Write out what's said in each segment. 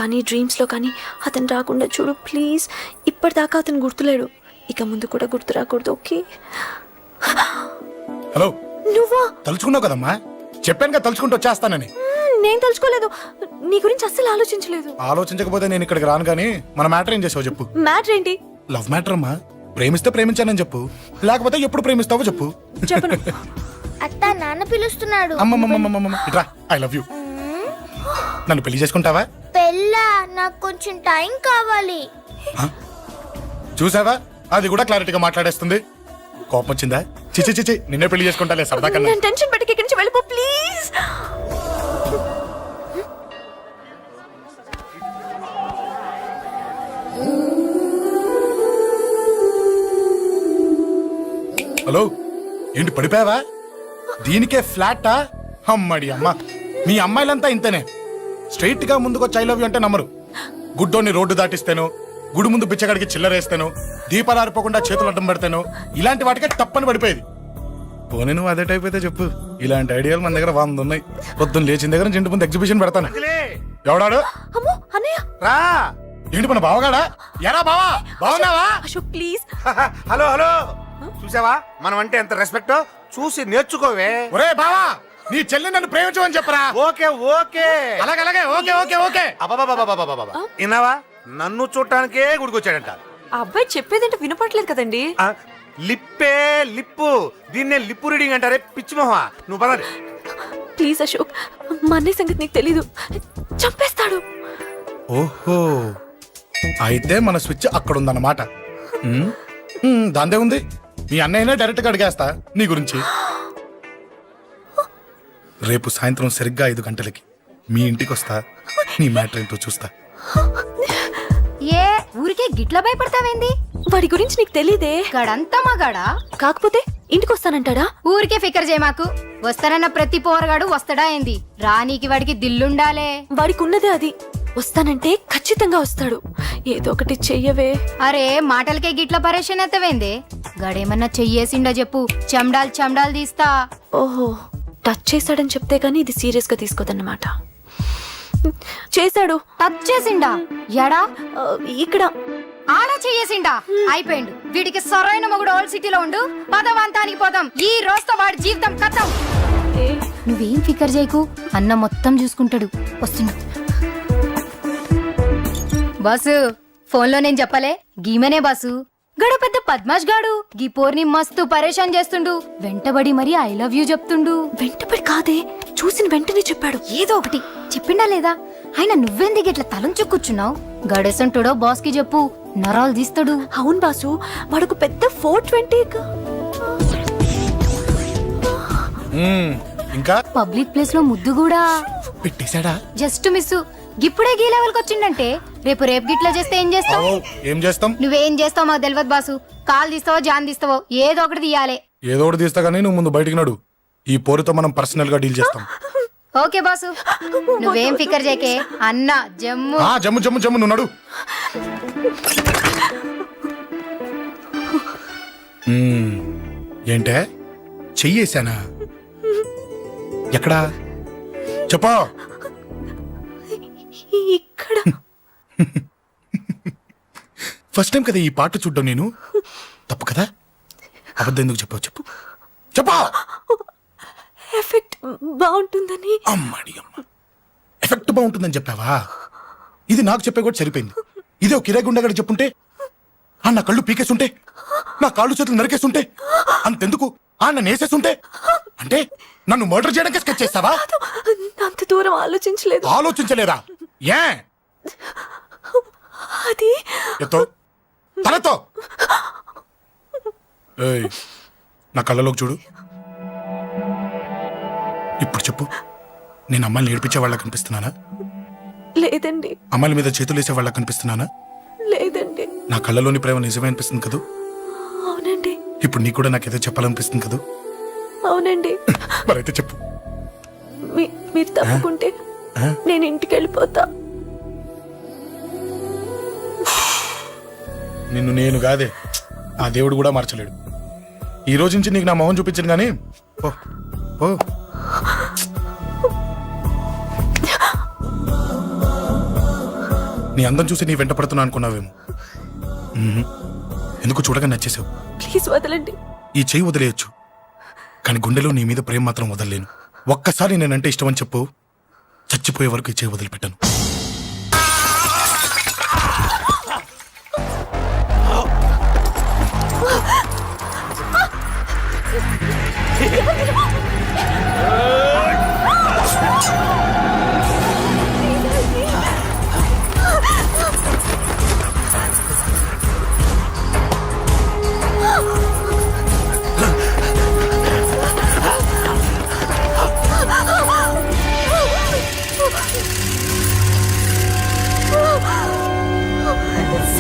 కానీ డ్రీమ్స్లో కానీ అతను రాకుండా చూడు ప్లీజ్. ఇప్పటిదాకా అతను గుర్తులేడు, ఇక ముందు కూడా గుర్తు రాకూడదు. ఓకే? హలో, నువ్వా? తలుచుకున్నావు కదమ్మా, చెప్పాను కదా తలుచుకుంటూ వచ్చేస్తానని. నేను తలుచుకోలేదు, నీ గురించి అస్సలు ఆలోచించలేదు. ఆలోచించకపోతే నేను ఇక్కడికి రాను. కానీ మన మ్యాటర్ ఏం చేసావు చెప్పు. మ్యాటర్ ఏంటి? లవ్ మ్యాటర్ అమ్మా. ప్రేమిస్తే ప్రేమించానని చెప్పు, లేకపోతే ఎప్పుడు ప్రేమిస్తావో చెప్పు. చెప్పను. అత్త నాన్న పిలుస్తున్నాడు. అమ్మమ్మమ్మమ్మమ్మ ఇట్రా, ఐ లవ్ యూ. నన్ను పెళ్లి చేసుకుంటావా? పెళ్ళా? నాకు కొంచెం టైం కావాలి. చూసావా, అది కూడా క్లారిటీగా మాట్లాడేస్తుంది. కోపం వచ్చిందా? చిచి చిచి, నిన్నే పెళ్లి చేసుకుంటాలే సరదా కన్నా. నేను టెన్షన్ పెట్టి ఇక్కడి నుంచి వెళ్ళిపో ప్లీజ్. హలో, ఏంటి పడిపోయావా? దీనికే ఫ్లాటా? అమ్మడి అమ్మ, మీ అమ్మాయిలంతా ఇంతనే. స్ట్రైట్ గా ముందుకొచ్చి ఐ లవ్ యూ అంటే నమ్మరు. గుడ్డోని రోడ్డు దాటిస్తాను, గుడి ముందు బిచ్చగాడికి చిల్లరేస్తాను, దీపాలు ఆరిపోకుండా చేతులు అడ్డం పెడతాను, ఇలాంటి వాటికే తప్పని పడిపోయేది. పోనీ నువ్వు అదే టైప్ అయితే చెప్పు. ఇలాంటి ఐడియాలు మన దగ్గర 100 ఉన్నాయి. పొద్దున్న లేచిన దగ్గర ఇంటి ముందు ఎగ్జిబిషన్ పెడతాను. ఎవడాడు? అమ్మో అన్నయ్య. రా. ఏంటి మన బావగాడా? ఎరా బావా, బావున్నావా? అశోక్ ప్లీజ్. హలో హలో, చూసావా మనం అంటే ఎంత రెస్పెక్ట్? చూసి నేర్చుకోవే. ఒరే బావా, నీ చెల్లి నన్ను ప్రేమించమని చెప్పరా. ఓకే ఓకే, అలాగే అలాగే, ఓకే ఓకే ఓకే. అబాబాబాబాబాబాబా, విన్నావా? నన్ను చూడటానికే గుడికొచ్చాడంట. ఆ అబ్బాయి చెప్పేదంటే వినపడలేదు కదండి. ఆ, లిప్పే లిప్పు, దీన్నే లిప్పు రీడింగ్ అంటారే పిచ్చి మొహ. నువ్వు పదండి. ప్లీజ్ అశోక్, మా అన్నయ్య సంగతి నీకు తెలీదు, చంపేస్తాడు. ఓహో, అయితే మన స్విచ్ అక్కడ ఉందన్నమాట. దాందే ఉంది, మీ అన్నయ్యనే డైరెక్ట్ గా అడిగేస్తా నీ గురించి. రేపు సాయంత్రం సరిగ్గా 5 గంటలకి మీ ఇంటికి వస్తా, నీ మ్యాటర్ ఏంటో చూస్తా. ఏ ఊరికే గిట్ల భయపడతావేంది? వాడి గురించి నీకు తెలీదే. గడంతా మగాడా? కాకపోతే ఇంటికి వస్తానంటాడా? ఊరికే ఫికర్ చేయమాకు. వస్తానన్న ప్రతి పోరగాడు వస్తాడా ఏంది? రానీకి వాడికి దిల్లుండాలే. వాడికి ఉన్నదే అది. వస్తానంటే ఖచ్చితంగా వస్తాడు. ఏదో ఒకటి చెయ్యవే. అరే మాటలకే గిట్ల పరేషన్ ఎత్తవేంది? గడేమన్నా చెయ్యేసిండా చెప్పు, చెమ్డాల్ చెమ్డాల్ తీస్తా. ఓహో, టచ్ చేశాడని చెప్తే గానీ ఇది సీరియస్ గా తీసుకోదన్నమాట. చేశాడు. టచ్ చేసిండా? ఎడా? ఇక్కడ. ఆడా చెయ్యేసిండా? అయిపోయిండు. వీడికి సరైన మొగుడు ఓల్డ్ సిటీలో ఉండు. పదవంతానికి పోదాం. ఈ రోజుతో వాడి జీవితం కథం. నువ్వేం ఫికర్ చేయకు, అన్న మొత్తం చూసుకుంటాడు. వస్తున్నా బాసు. ఫోన్లో నేను చెప్పలే, గీమనే బాసు. గడు పెద్ద పద్మాష్ గాడు. గీ పోర్ని మస్తు పరేషాన్ చేస్తుండు. వెంటబడి మరి ఐ లవ్ యూ చెప్తుండు. వెంటపడి కాదే, చూసిన వెంటనే చెప్పాడు. ఏదో ఒకటి చెప్పిండా లేదా? ఆయన నువ్వెందుకు ఇట్లా తలంచు కూర్చున్నావు? గడేసంటుడో బాస్ కి చెప్పు, నరాలు తీస్తాడు. అవును బాసు, వాడుకు పెద్ద 420. ఇంకా పబ్లిక్ ప్లేస్ లో ముద్దు కూడా పెట్టేశాడా? Just miss. గిప్పుడే గీ లెవెల్ కి వచ్చిండంటే రేపు గిట్లా చేస్తే ఏం చేస్తావు? ఏం చేస్తాం? నువ్వేం చేస్తావు మాకు తెలియదు బాసు. కాల్ తీస్తావో జాన్ తీస్తావో ఏదో ఒకటి తీయాలి. ఏదో ఒకటి తీస్తా గానీ నువ్వు ముందు బయటికి నడు. ఈ పోరుతో మనం పర్సనల్ గా డీల్ చేస్తాం. ఓకే బాసు, నువ్వేం ఫికర్ చేకే. అన్న జమ్ము. జమ్ము జమ్ము జమ్ము, నువ్వు నడు. ఏంటే చెయ్యేశానా? ఎక్కడా చెప్పా? ఇక్కడ. ఫస్ట్ టైం కదా ఈ పాట చూడ్డం నేను. తప్పు కదా, అబద్ధం ఎందుకు చెప్పావు చెప్పు చెప్పా. ఎఫెక్ట్ బాగుంటుందని. అమ్మడి అమ్మ, ఎఫెక్ట్ బాగుంటుందని చెప్పావా? ఇది నాకు చెప్పే కూడా సరిపోయింది. ఇదే ఒక కిరాయి గుండెగాడు చెప్పుంటే, నా కళ్ళు పీకేస్తుంటే, నా కాళ్ళు చేతులు నరికేస్తుంటే, అంతెందుకు నన్ను వేసేస్తుంటే, అంటే నన్ను మర్డర్ చేయడానికి స్కెచ్ చేస్తావా? అంత దూరం ఆలోచించలేదు. ఆలోచించలేదా? ఏ అది ఎత్తో తలతో. ఏయ్, నా కళ్ళలోకి చూడు. ఇప్పుడు చెప్పు, నేను అమ్మాయిని ఏడిపించే వాళ్ళకి కనిపిస్తున్నానా? లేదండి. అమ్మాయిల మీద చేతులు వేసే వాళ్ళకి కనిపిస్తున్నానా? లేదండి. నా కళ్ళలోని ప్రేమ నిజమే అనిపిస్తుంది కదూ? అవునండి. ఇప్పుడు నీకు కూడా నాకేదో చెప్పాలనిపిస్తుంది కదూ? అవునండి. మరైతే చెప్పు. మీరు తప్పుకుంటే నేను ఇంటికి వెళ్ళిపోతా. నిన్ను నేను కాదే, ఆ దేవుడు కూడా మార్చలేడు. ఈ రోజు నుంచి నీకు నా మొహం చూపించను కానీ ఓ ఓ నీ అందం చూసి నీ వెంట పడుతున్నా అనుకున్నావేమో. మ్మ్. ఎందుకు చూడగా నచ్చేసావు. ప్లీజ్ వదలండి. ఈ చెయ్యి వదిలేయచ్చు, కానీ గుండెలో నీ మీద ప్రేమ మాత్రం వదలలేను. ఒక్కసారి నేనంటే ఇష్టమని చెప్పు, చచ్చిపోయే వరకు ఈ చెయ్యి వదిలిపెట్టాను.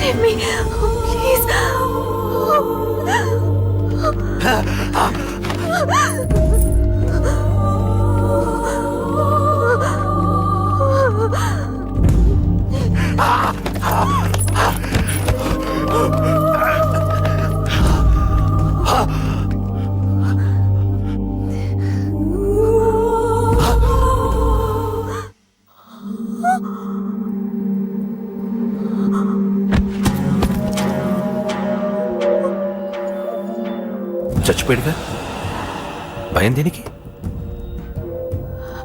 Save me, please. చచ్చిపోయాడుగా, భయం దేనికి?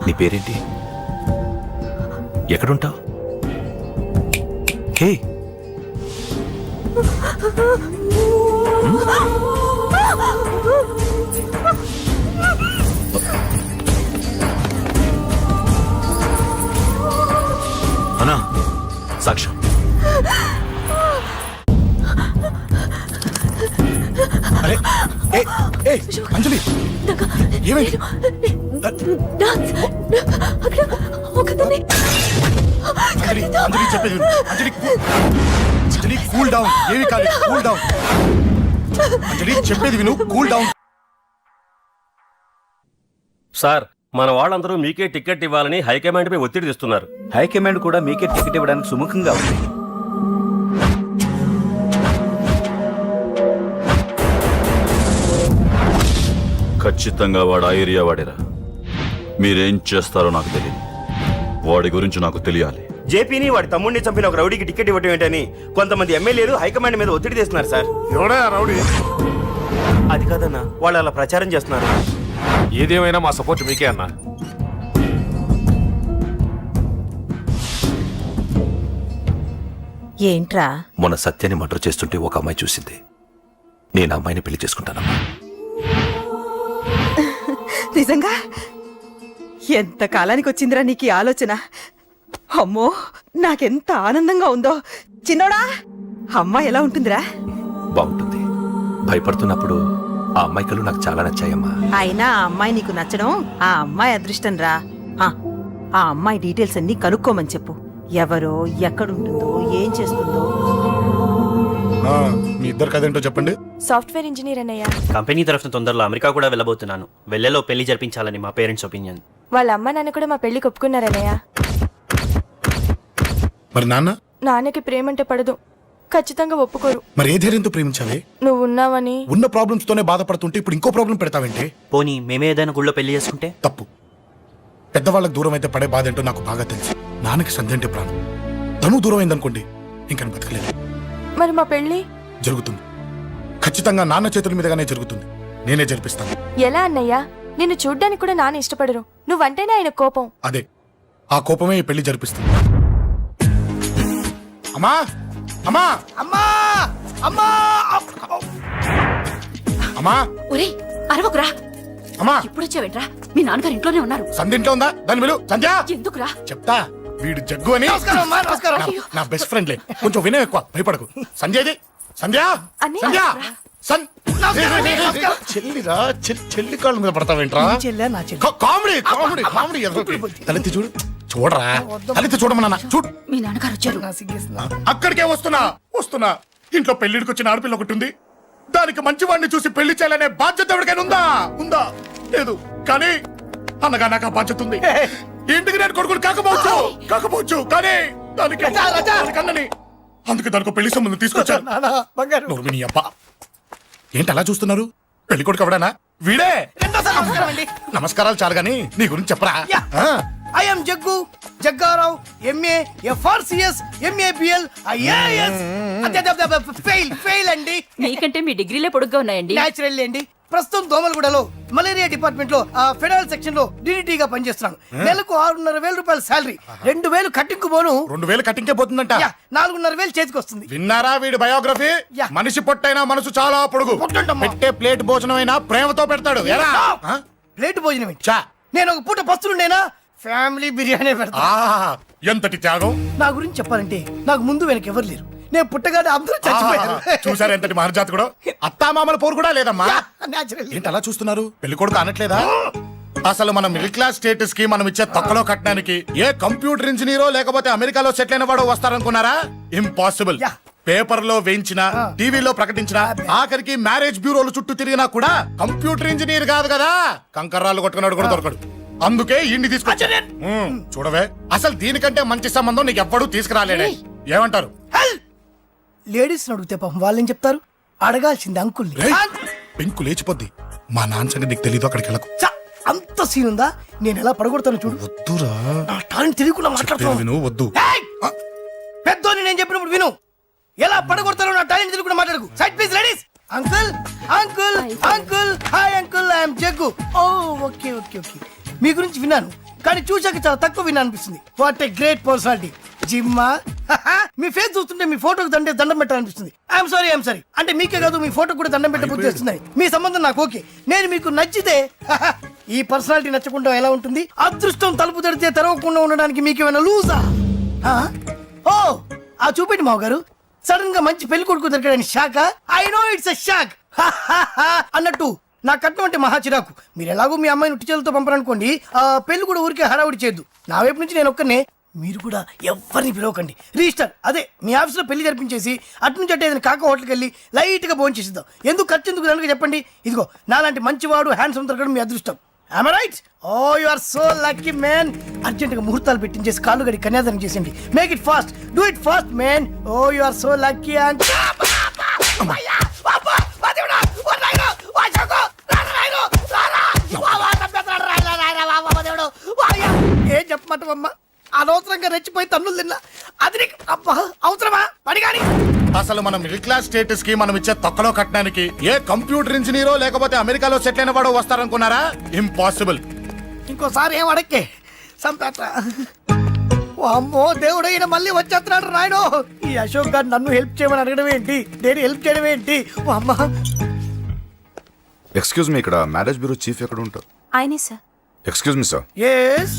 నీ పేరేంటి? ఎక్కడుంటావు? హే, అన్నా, సాక్ష్యం. అరే ఏ ఏ అంజలి, ఏమైంది? అక్కడ ఒకదాన్ని. అంజలి అంజలి చెప్పేది విను. అంజలి అంజలి కూల్ డౌన్. ఏమి కాదు, కూల్ డౌన్. అంజలి చెప్పేది విను, కూల్ డౌన్. సార్, మన వాళ్ళందరూ మీకే టికెట్ ఇవ్వాలని హైకమాండ్ పై ఒత్తిడి తెస్తున్నారు. హైకమాండ్ కూడా మీకే టికెట్ ఇవ్వడానికి సుముఖంగా ఉంది. ఖచ్చితంగా వాడు ఆ ఏరియా వాడేరా. మీరేం చేస్తారో నాకు తెలియదు, వాడి గురించి నాకు తెలియాలి. జేపీని వాడి తమ్ముడిని చంపిన ఒక రౌడీకి టికెట్ ఇవ్వటం ఏంటని కొంతమంది ఎమ్మెల్యేలు హైకమాండ్ మీద ఒత్తిడి తెస్తున్నారు సార్. ఎవడా రౌడీ? అది కాదన్నా, వాళ్ళు అలా ప్రచారం చేస్తున్నారు. ఏదేమైనా మా సపోర్ట్ మీకే అన్నా. ఏంట్రా? మొన్న సత్యాన్ని మర్డర్ చేస్తుంటే ఒక అమ్మాయి చూసింది. నేను ఆ అమ్మాయిని పెళ్లి చేసుకుంటానమ్మా. నిజంగా? ఎంత కాలానికి వచ్చిందిరా నీకు ఈ ఆలోచన? అమ్మో, నాకెంత ఆనందంగా ఉందో. చిన్నోడా, అమ్మాయి ఎలా ఉంటుందిరా? బాగుంటుంది. భయపడుతున్నప్పుడు ఆ అమ్మాయి కళ్ళు నాకు చాలా నచ్చాయమ్మా. అయినా ఆ అమ్మాయి నీకు నచ్చడం ఆ అమ్మాయి అదృష్టం రా. ఆ అమ్మాయి డీటెయిల్స్ అన్ని కనుక్కోమని చెప్పు. ఎవరో, ఎక్కడుంటుందో, ఏం చేస్తుందో. మీ ఇద్దరు కదేంటో చెప్పండి. సాఫ్ట్వేర్ ఇంజనీర్ అన్నయ్య. కంపెనీ తరఫున తొందరలో అమెరికా కూడా వెళ్ళబోతున్నాను. వెళ్ళేలో పెళ్లి జరిపించాలని మా పేరెంట్స్ ఒపీనియన్. వాళ్ళ అమ్మ నాన్న కూడా మా పెళ్లికి ఒప్పుకున్నారన్నయ్య. మరి నాన్న? నాన్నకి ప్రేమ అంటే పడదు, ఖచ్చితంగా ఒప్పుకోరు. మరి ఏ ధైర్యంతో ప్రేమించావే? నువ్వు ఉన్నావని. ఉన్న ప్రాబ్లమ్స్ తోనే బాధపడుతుంటే ఇప్పుడు ఇంకో ప్రాబ్లం పెడతావేంటి? పోనీ మేమే ఏదైనా గుళ్ళో పెళ్లి చేసుకుంటే? తప్పు. పెద్దవాళ్ళకి దూరం అయితే పడే బాధ ఏంటో నాకు బాగా తెలుసు. నాన్నకి సంధ్య అంటే ప్రాణం. తను దూరం అయిందనుకోండి, ఇంకా బతకలేదు. మరి మా పెళ్లి జరుగుతుంది. ఖచ్చితంగా నాన్న చేతుల మీదగానే జరుగుతుంది. నేనే జరిపిస్తాను. ఎలా అన్నయ్య? నిన్ను చూడ్డానికి కూడా నాన్న ఇష్టపడరు, నువ్వంటేనే ఆయన కోపం. అదే, ఆ కోపమే ఈ పెళ్లి జరిపిస్తుంది. అమ్మా అమ్మా అమ్మా అమ్మా అమ్మా. ఒరే, అరవకురా. అమ్మా, ఇప్పుడు వచ్చావేంట్రా? మీ నాన్నగారు ఇంట్లోనే ఉన్నారు. సంధ్య ఇంట్లో ఉందా? దాని విలు. సంధ్య. ఎందుకురా? చెప్తా. వీడు జగ్గు అని నా బెస్ట్ ఫ్రెండ్లే. కొంచెం వినయం ఎక్కువ, భయపడకు. సంధ్యది. సంధ్య సంధ్య చెల్లిరా. చెల్లి కాళ్ళ మీద పడతావేంట్రా? Comedy comedy comedy. తలెత్తి చూడు. చూడరా, తలెత్తి చూడమన్నా. చూడు, మీ నాన్నగారు వచ్చారు. అక్కడికే వస్తున్నా వస్తున్నా. ఇంట్లో పెళ్లిడికి వచ్చిన ఆడపిల్ల ఒకటి ఉంది. దానికి మంచివాడిని చూసి పెళ్లి చేయాలనే బాధ్యత ఎవరికైనా ఉందా? ఉందా? లేదు. కానీ అనగా నాకు ఆ బాధ్యత ఉంది. ఇంటికి నేను కొడుకుని కాకపోవచ్చు కానీ దానికి అన్నని. అందుకే దానికి పెళ్లి సంబంధం తీసుకొచ్చాను. నీ అబ్బా, ఏంటి అలా చూస్తున్నారు? పెళ్లి కొడుకు ఎవడానా? వీడే. నమస్కారాలు చాలు గాని నీ గురించి చెప్పరా. I'm Jaggu Jaggarao MA FRCS MA BL IAS fail అండి. మీకంటే మీ డిగ్రీలే పొడుగ్గా ఉన్నాయండి. న్యాచురల్ అండి. ప్రస్తుతం దోమలగూడలో మలేరియా డిపార్ట్మెంట్ లో ఫెడరల్ సెక్షన్ లో డిడిటీ గా పనిచేస్తున్నాను. నెలకు 6,500 రూపాయల శాలరీ, 2,000 కట్టింగ్ పోను, 2,000 కట్టింకే పోతుందంట. 4,500 చేతికి వస్తుంది. విన్నారా వీడి బయోగ్రఫీ? యా. మనిషి పొట్టైనా మనసు చాలా పొడుగు. పొట్టంటమ్మా. పెట్టే ప్లేట్ భోజనం అయినా ప్రేమతో పెడతాడు. ఎరా? ఆ? ప్లేట్ భోజనం ఏంటి? చా. నేను ఒక పూట పస్తులుండేనా ఫ్యామిలీ బిర్యానీ పెడతా. ఆహా, ఎంతటి త్యాగం. నా గురించి చెప్పాలంటే నాకు ముందు వెనక ఎవరు లేరు. నేను పుట్టగానే అందరూ చచ్చిపోయారు. చూసారు ఎంతటి మహర్జాత్ కూడా. అత్తామామల పోరు కూడా లేదమ్మా. న్యాచురల్. ఏంటి అలా చూస్తున్నారు? పెళ్లి కొడుకు అనట్లేదా? అసలు మన మిడిల్ క్లాస్ స్టేటస్ కి మనం ఇచ్చే తక్కువలో కట్టడానికి ఏ కంప్యూటర్ ఇంజనీరో లేకపోతే అమెరికాలో సెటిల్ అయిన వాడు వస్తారనుకున్నారా? ఇంపాసిబుల్. యా. పేపర్ లో వేయించిన, టీవీలో ప్రకటించిన, ఆఖరికి మ్యారేజ్ బ్యూరోలు చుట్టూ తిరిగినా కూడా కంప్యూటర్ ఇంజనీర్ కాదు కదా, కంకర్రాలు కొట్టుకున్నాడు కూడా దొరకడు. అందుకే ఇండి తీసుకొచ్చా. చూడవే, అసలు దీనికంటే మంచి సంబంధం నీకు ఎవ్వడూ తీసుకురాలేడే. ఏమంటారు? లేడీస్ అడిగితే పాపం వాళ్ళేం చెప్తారు? అడగాల్సింది అంకుల్ని. రేయ్, పెంకు లేచిపోద్ది. మా నాన్న సంగతి నీకు తెలీదు, అక్కడికి వెళ్ళకు. చ్చ! అంత సీన్ ఉందా? నేను ఎలా పడగొడతాను చూడు. వద్దురా. నా టాలెంట్ తెలియకుండా చెప్పేది మాట్లాడుతున్నావు. విను, వద్దు. పెద్దోని నేను చెప్పినప్పుడు విను. ఎలా పడగొడతారో నా టాలెంట్ తెలియకుండా మాట్లాడకు. Side please ladies. Uncle uncle uncle hi uncle, I'm Jaggu. Oh okay okay okay. మీ గురించి విన్నాను కానీ చూశాక చాలా తక్కువ విన్నా అనిపిస్తుంది. What a great personality. జిమ్మా మీ ఫేస్ చూస్తుంటే మీ ఫోటోకి దండం పెట్టాలనిపిస్తుంది. I'm sorry. అంటే మీకే కాదు, మీ ఫోటో కూడా దండం పెట్టే బుద్ధి వస్తుంది. మీ సంబంధం నాకు ఓకే. నేను మీకు నచ్చితే ఈ పర్సనాలిటీ నచ్చకుండా ఎలా ఉంటుంది? అదృష్టం తలుపు తెరితే తెరవకుండా ఉండడానికి మీకేమైనా లూజా? ఓ ఆ చూపెట్టి మావ గారు. సడన్ గా మంచి పెళ్లి కొడుకు దొరికాడని shock. I know it's a shock అన్నట్టు నా కట్నం అంటే మహా చిరాకు. మీరు ఎలాగో మీ అమ్మాయిని ఉట్టిచేలతో పంపరనుకోండి, ఆ పెళ్లి కూడా ఊరికే హడావుడి చేయొద్దు. నా వైపు నుంచి నేను ఒక్కనే, మీరు కూడా ఎవరిని పిలవకండి. రిజిస్టర్ అదే మీ ఆఫీస్లో పెళ్లి జరిపించేసి అటు నుంచి అంటే ఏదైనా కాక హోటల్కి వెళ్ళి లైట్ గా భోజనం చేసిద్దాం. ఎందుకు ఖర్చు ఎందుకు కనుక చెప్పండి. ఇదిగో నాలాంటి మంచివాడు హ్యాండ్సమ్ దొరకడం మీ అదృష్టం. Am I right? Oh, you are so lucky, man. Urgent గా ముహూర్తాలు పెట్టించేసి కాళ్ళు గడి కన్యాదానం చేసేయండి. Make it fast. Do it fast, man. Oh, you are so lucky. And ఏం చెప్పమంటావమ్మా? అనవసరంగా రెచ్చిపోయి తన్నులు తిన్నా. అది నీకు అబ్బా అవసరమా? పడి కానీ అసలు మన మిడిల్ క్లాస్ స్టేటస్ కి మనం ఇచ్చే తక్కువలో కట్టడానికి ఏ కంప్యూటర్ ఇంజనీరో లేకపోతే అమెరికాలో సెటిల్ అయిన వాడు వస్తారనుకున్నారా? ఇంపాసిబుల్. ఇంకోసారి ఏం అడక్కే సంపేట. అమ్మో దేవుడు, ఈయన మళ్ళీ వచ్చేస్తున్నాడు రాయడు. ఈ అశోక్ గారు నన్ను హెల్ప్ చేయమని అడగడం ఏంటి, నేను హెల్ప్ చేయడం ఏంటి? అమ్మ ఎక్స్క్యూజ్ మీ, ఇక్కడ మ్యారేజ్ బ్యూరో చీఫ్ ఎక్కడ ఉంటారు? ఆయనే sir. Excuse me sir, yes.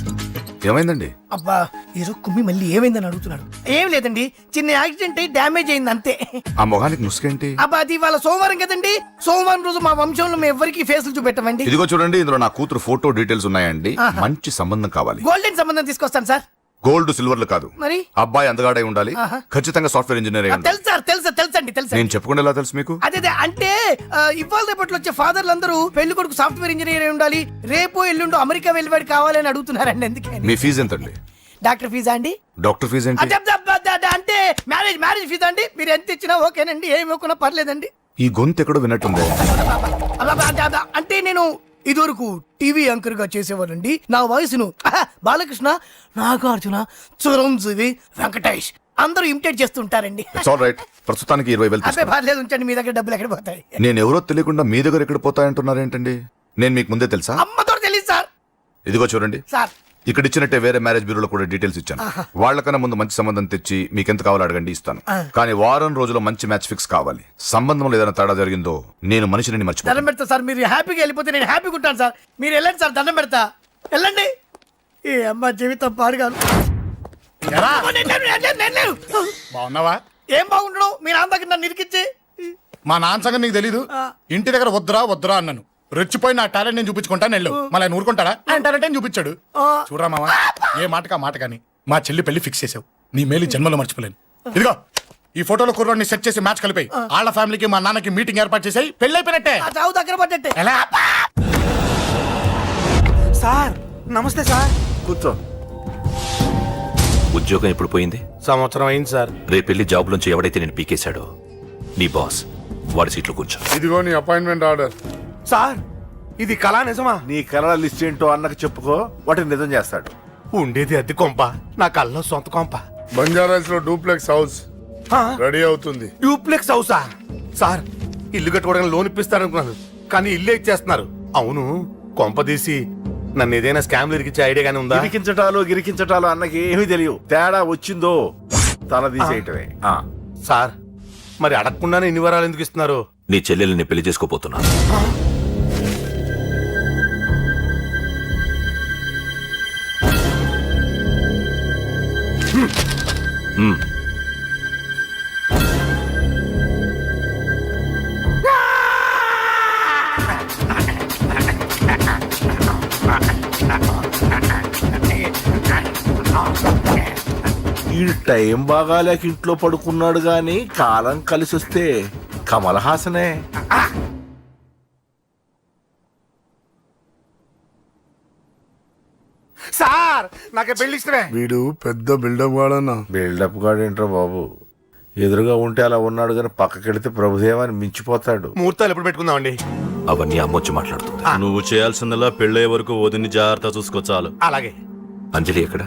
ఏమైందండి? అబ్బా ఈరోజు కుమ్మి మళ్ళీ ఏమైందని అడుగుతున్నాడు. ఏం లేదండి, చిన్న యాక్సిడెంట్ అయ్యి డ్యామేజ్ అయింది అంతే. ఆ మొహానికి ముసుకేంటి? అబ్బా అది ఇవాళ సోమవారం కదండి. సోమవారం రోజు మా వంశంలో మేము ఎవరికి ఫేసులు చూపెట్టమండి. ఇదిగో చూడండి, ఇందులో నా కూతురు ఫోటో డీటెయిల్స్ ఉన్నాయండి. మంచి సంబంధం కావాలి. గోల్డెన్ సంబంధం తీసుకొస్తాను సార్. గోల్డ్ సిల్వర్లు కాదు, మరి అబ్బాయి అందగాడై ఉండాలి. ఖచ్చితంగా సాఫ్ట్వేర్ ఇంజనీర్ అయి ఉండాలి. తెలుసు సార్, తెలుసండి. నేను చెప్పకుండా ఎలా తెలుసు మీకు? అదే అంటే ఇవాళ రేపట్లో వచ్చే ఫాదర్లు అందరూ పెళ్లి కొడుకు సాఫ్ట్వేర్ ఇంజనీర్ అయి ఉండాలి, రేపు ఎల్లుండి అమెరికా వెళ్ళివాడు కావాలని అడుగుతున్నారండి. అందుకే మీ ఫీజు ఎంతండి? డాక్టర్ ఫీజా అండి? డాక్టర్ ఫీజు ఏంటి? అంటే మ్యారేజ్ ఫీజా అండి? మీరు ఎంత ఇచ్చినా ఓకేనండి, ఏమి ఇవ్వకున్నా పర్లేదండి. ఈ గొంతు ఎక్కడో విన్నట్టుంది. అంటే నేను ఇదివరకు టీవీ యాంకర్ గా చేసేవాడండి. నా వయసును బాలకృష్ణ, నాగార్జున, చిరంజీవి, వెంకటేష్ అందరూ ఇమిటేట్ చేస్తుంటారండి. It's all right. ప్రస్తుతానికి 20,000 అబ్బే తీసుకోండి. పర్లేదు, ఉంచండి. మీ దగ్గర డబ్బులు ఎక్కడ పోతాయి? నేను ఎవరో తెలియకుండా మీ దగ్గర ఎక్కడ పోతాయంటున్నారు ఏంటండి? నేను మీకు ముందే తెలుసా? అమ్మతో తెలియదు సార్. ఇదిగో చూడండి, సార్ ఇక్కడ ఇచ్చినట్టే వేరే మ్యారేజ్ బ్యూరోలో కూడా డీటెయిల్స్ ఇచ్చాను. వాళ్ళకన్నా ముందు మంచి సంబంధం తెచ్చి మీకు ఎంత కావాలో అడగండి, ఇస్తాను. కానీ వారం రోజుల్లో మంచి మ్యాచ్ ఫిక్స్ కావాలి. సంబంధంలో ఏదైనా తేడా జరిగిందో నేను మనిషిని దండం మర్చిపోతాను. పెడతా సార్. మీరు హ్యాపీగా వెళ్ళిపోతే నేను హ్యాపీగా ఉంటాను సార్. మీరు వెళ్ళండి సార్, దండం పెడతా. వెళ్ళండి. ఈ అమ్మ జీవితం పాడుగాను. ఎరా? నేను లేను. బాగున్నావా? ఏం బాగుండడం? మీరు అందరికి నన్ను ఇరికిచ్చి. మా నాన్న సంగతి నీకు తెలీదు. ఇంటి దగ్గర వద్దురా అన్నాను. రెచ్చిపోయి నా టాలెంట్ నేను చూపించుకుంటాను వెళ్ళు. మళ్ళీ ఆయన ఊరుకుంటారా? ఆయన టాలెంట్ అని చూపించాడు. చూడరా మామ, ఏ మాటకా మాట కానీ మా చెల్లి పెళ్లి ఫిక్స్ చేసావు. నీ మేలు జన్మలో మర్చిపోలేను. ఇదిగో ఈ ఫోటోలో కుర్రాడిని సెట్ చేసి మ్యాచ్ కలిపాయి. వాళ్ళ ఫ్యామిలీకి మా నాన్నకి మీటింగ్ ఏర్పాటు చేసాయి. పెళ్లి అయిపోయినట్టే. ఆ చావు దగ్గర పడ్డట్టే. ఎలా? సార్ నమస్తే సార్. కూర్చో. ఉద్యోగం ఎప్పుడు పోయింది? సంవత్సరం అయింది సార్. రేపెళ్ళి జాబ్ నుంచి ఎవడైతే నేను పీకేశాడో నీ బాస్, వాడి సీట్లో కూర్చో. ఇదిగో నీ అపాయింట్మెంట్ ఆర్డర్. సార్ ఇది కళా నిజమా? నీ కళల లిస్ట్ ఏంటో అన్నకు చెప్పుకో, వాటిని నిజం చేస్తాడు. ఉండేది అద్దె కొంప నా కల్లో సొంత కొంప. బంజారాస్ లో డూప్లెక్స్ హౌస్ ఆ? రెడీ అవుతుంది. డూప్లెక్స్ హౌసా? సార్ ఇల్లు కట్టుకోవడానికి లోన్ ఇప్పిస్తారనుకున్నాను, కానీ ఇల్లు ఇచ్చేస్తున్నారు. అవును, కొంప తీసి నన్ను ఏదైనా స్కామ్ ఇరికించే ఐడియా గానీ ఉందా? గిరికించటాలు అన్నకి ఏమీ తెలియదు. తేడా వచ్చిందో తల తీసేయటమే. సార్ మరి అడగకుండానే ఇన్ని వరాలు ఎందుకు ఇస్తున్నారు? నీ చెల్లెల్ని పెళ్లి చేసుకోపోతున్నా. ఈ టైం బాగాలేక ఇంట్లో పడుకున్నాడు గాని కాలం కలిసి వస్తే కమల్ హాసనే. సార్ నాకే పెళ్లి ఇష్టమే. వీడు పెద్ద బిల్డప్ వాడన్నా. బిల్డప్ గాడేంట్రా బాబు, ఎదురుగా ఉంటే అలా ఉన్నాడు గాని పక్కకెడితే ప్రభుదేవాన్ని మించిపోతాడు. ముహూర్తాలు ఎప్పుడు పెట్టుకుందామండి? అవన్నీ అమ్మొచ్చి మాట్లాడుతుంది. నువ్వు చేయాల్సిందల్లా పెళ్ళయ్యే వరకు వదిని జాగ్రత్త చూసుకో చాలు. అలాగే. అంజలి ఎక్కడ?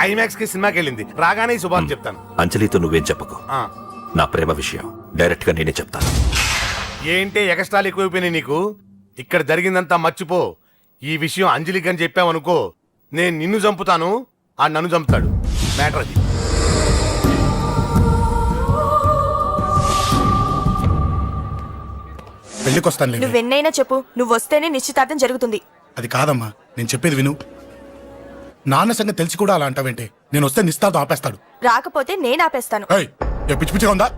ఐమాక్స్ కి సినిమాకి వెళ్ళింది, రాగానే ఈ శుభాన్ని చెప్తాను. అంజలితో నువ్వేం చెప్పకు. ఆ. నా ప్రేమ విషయం డైరెక్ట్ గా నేనే చెప్తాను. ఏంటి ఎక్స్ట్రాలు ఎక్కువైపోయినాయి నీకు? ఇక్కడ జరిగిందంతా మర్చిపో. ఈ విషయం అంజలికి అని చెప్పావనుకో, నేను నిన్ను చంపుతాను, ఆ నన్ను చంపుతాడు. మ్యాటర్ అది. పెళ్లికొస్తాను. నువ్వెన్నైనా చెప్పు, నువ్వు వస్తేనే నిశ్చితార్థం జరుగుతుంది. అది కాదమ్మా, నేను చెప్పేది విను. నాన్న సంగతి తెలిసి కూడా అలా అంటావేంటే? నేను వస్తే నిస్తాతో ఆపేస్తాడు. రాకపోతే నేను ఆపేస్తాను. ఏయ్, ఏ పిచ్చి పిచ్చిగా ఉందా?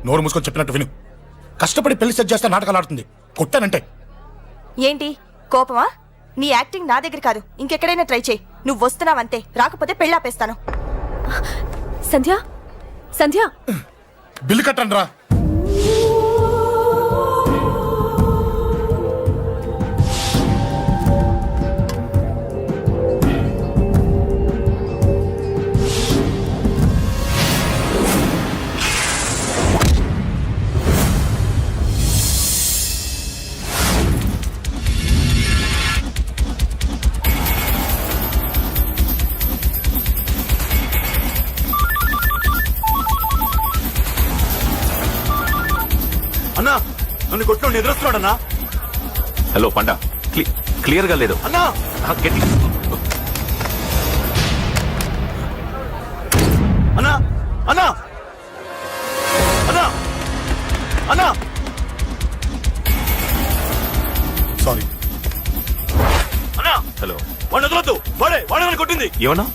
నోరు మూసుకొని చెప్పినట్టు విను. కష్టపడి పెళ్లి సెట్ చేస్తే నాటకాలు ఆడుతుంది. కొట్టానంటే ఏంటి కోపమా? నీ యాక్టింగ్ నా దగ్గర కాదు, ఇంకెక్కడైనా ట్రై చేయి. నువ్వు వస్తున్నావంతే, రాకపోతే పెళ్ళాపేస్తాను. సంధ్య, సంధ్య, బిల్లు కట్టండి రా. అన్నా నన్ను కొట్టుకొని ఎదురొస్తున్నాడన్నా. హలో పండా, క్లియర్ గా లేదు. అన్నా గట్టి. అన్నా అన్నా అన్నా అన్నా సారీ. అన్నా హలో, వాడిని వదలొద్దు, వాడే నన్ను కొట్టింది. ఏమన్నా?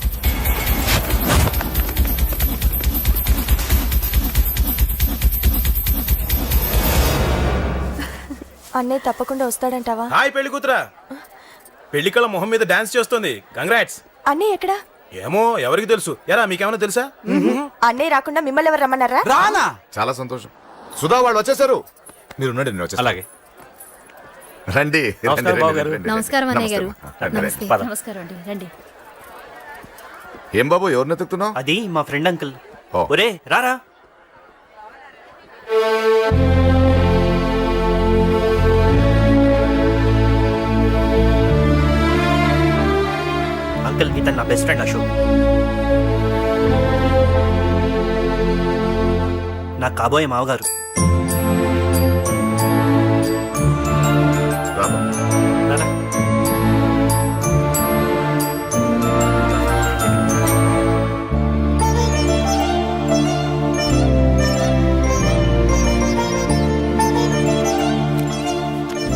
అన్నయ్య తప్పకుండా వస్తాడంటావా? హాయ్ పెళ్లి కూతురా, పెళ్లి కళ్ళ మొహం మీద డాన్స్ చేస్తుంది. కంగ్రాట్స్. అన్నయ్య ఎక్కడా? ఏమో ఎవరికి తెలుసు. ఎరా మీకేమైనా తెలుసా? అన్నయ్య రాకుండా మిమ్మల్ని ఎవరు రమ్మన్నారా? రానా? చాలా సంతోషం. సుధా వాళ్ళు వచ్చేసారు. మీరు ఉండండి, నేను వచ్చేస్తాను. అలాగే. రండి. నమస్కారం బాబు గారు. నమస్కారం అన్నయ్య గారు. నమస్తే. పద. నమస్కారం అండి, రండి. ఏం బాబు, ఎవరిని ఎత్తుకుతున్నావు? అది మా ఫ్రెండ్ అంకుల్. ఓ. ఒరే రారా. అంకుల్ ఇతను నా బెస్ట్ ఫ్రెండ్ అశోక్. నా కాబోయే మావగారు. రాబా. రారా.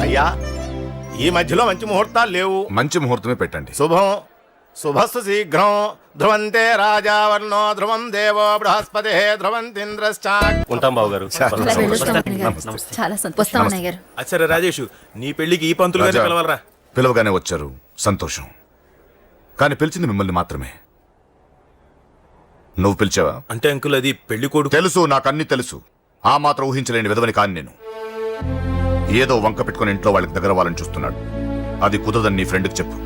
అయ్యా, ఈ మధ్యలో మంచి ముహూర్తాలు లేవు. మంచి ముహూర్తమే పెట్టండి. శుభం శుభస్సు శీఘ్రం. ధ్రువంతే రాజావర్ణో ధ్రువం దేవో బృహస్పతి ధ్రువంతింద్రశ్చ. ఉంటాం బాబు గారు. చాలా సంతోషం అన్నయ్య గారు. అచ్చరే రాజేష్, నీ పెళ్లికి ఈ పంతులు గారిని రాజా, పిలవాలరా. పిలవగానే వచ్చారు, సంతోషం. కానీ పిలిచింది మిమ్మల్ని మాత్రమే. నువ్వు పిలిచావా? అంటే అంకుల్ అది పెళ్లి కొడుకు. తెలుసు, నాకన్నీ తెలుసు. ఆ మాత్రం ఊహించలేని విధవని కాని నేను. ఏదో వంక పెట్టుకుని ఇంట్లో వాళ్ళకి దగ్గర వాళ్ళని చూస్తున్నాడు. అది కుదరదని నీ ఫ్రెండ్కి చెప్పు.